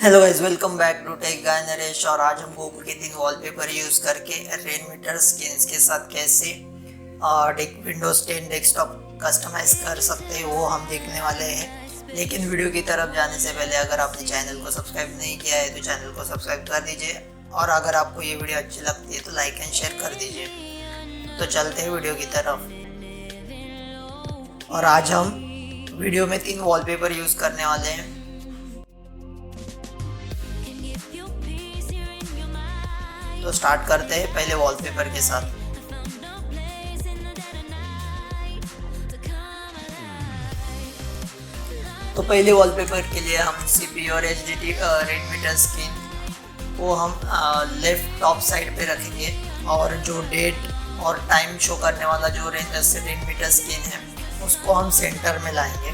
Hello guys, welcome back to tech guy Naresh. और आज हम गोकू के 3 वॉलपेपर यूज करके रेनमीटर स्किन्स के साथ कैसे विंडोज 10 डेस्कटॉप कस्टमाइज कर सकते हैं वो हम देखने वाले हैं। लेकिन वीडियो की तरफ जाने से पहले अगर आपने चैनल को सब्सक्राइब नहीं किया है तो चैनल को सब्सक्राइब कर दीजिए, और अगर आपको ये वीडियो अच्छी लगती है तो लाइक एंड शेयर कर दीजिए। तो चलते हैं वीडियो की तरफ। और आज हम वीडियो में 3 वॉलपेपर यूज करने वाले हैं। तो स्टार्ट करते हैं पहले वॉलपेपर के साथ। तो पहले वॉलपेपर के लिए हम सीपीयू और एचडीडी रेनमीटर स्क्रीन को हम लेफ्ट टॉप साइड पे रखेंगे, और जो डेट और टाइम शो करने वाला जो रेनमीटर स्क्रीन है उसको हम सेंटर में लाएंगे।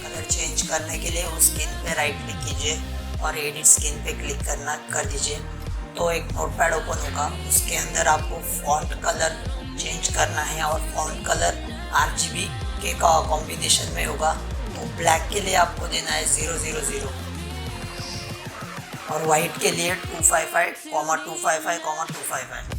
कलर चेंज करने के लिए उस स्क्रीन पे राइट क्लिक कीजिए और एडिट स्क्रीन पे क्लिक कर दीजिए। तो एक नोटपैड ओपन होगा, उसके अंदर आपको फॉन्ट कलर चेंज करना है, और फॉन्ट कलर RGB के कॉम्बिनेशन में होगा। तो ब्लैक के लिए आपको देना है 000, और वाइट के लिए 255, 255, 255।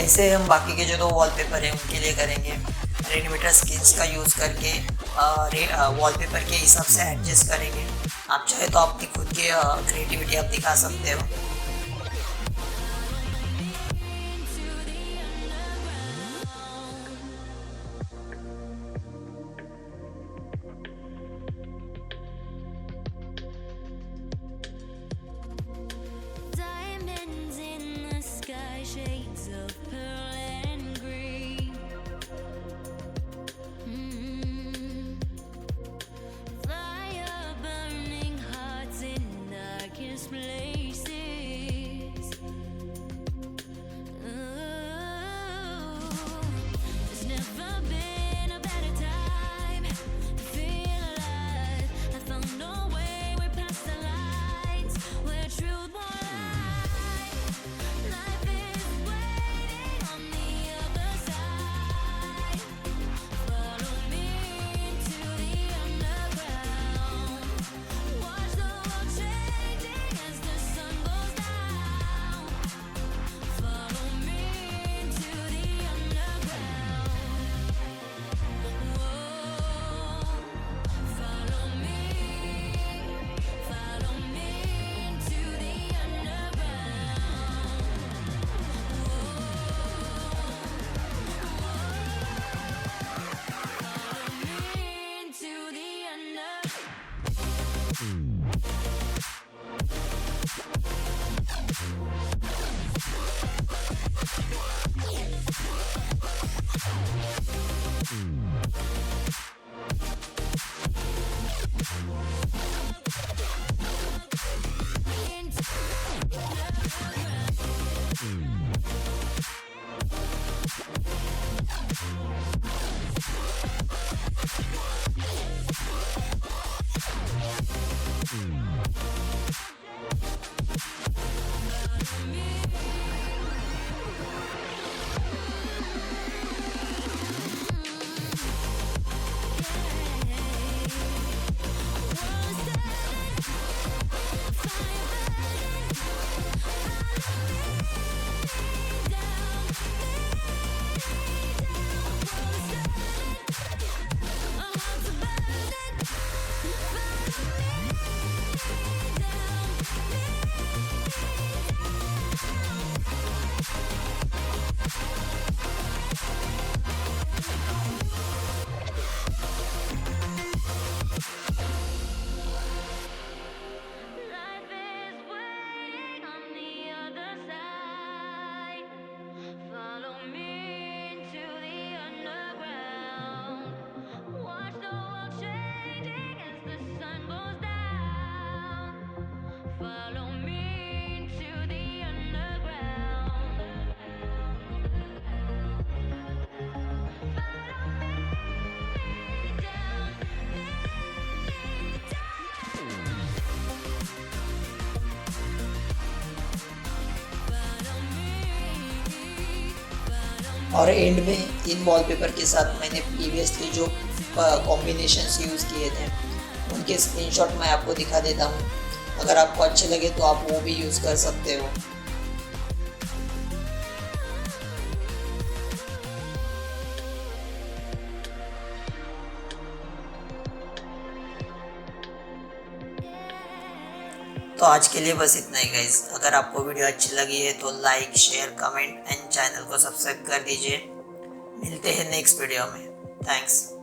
ऐसे हम बाकी के जो 2 वॉलपेपर हैं उनके लिए करेंगे। रेनमीटर स्किन्स का यूज़ करके वॉलपेपर के हिसाब से एडजस्ट करेंगे। आप चाहे तो अपनी खुद की क्रिएटिविटी आप दिखा सकते हो। Shades of pearl and green. Fire burning hearts in darkest places. और एंड में इन वॉलपेपर के साथ मैंने प्रीवियसली जो कॉम्बिनेशंस यूज़ किए थे उनके स्क्रीनशॉट मैं आपको दिखा देता हूँ। अगर आपको अच्छे लगे तो आप वो भी यूज़ कर सकते हो। तो आज के लिए बस इतना ही गाइस। अगर आपको वीडियो अच्छी लगी है तो like, share, comment and channel को सब्सक्राइब कर दीजिए। मिलते हैं नेक्स्ट वीडियो में। थैंक्स।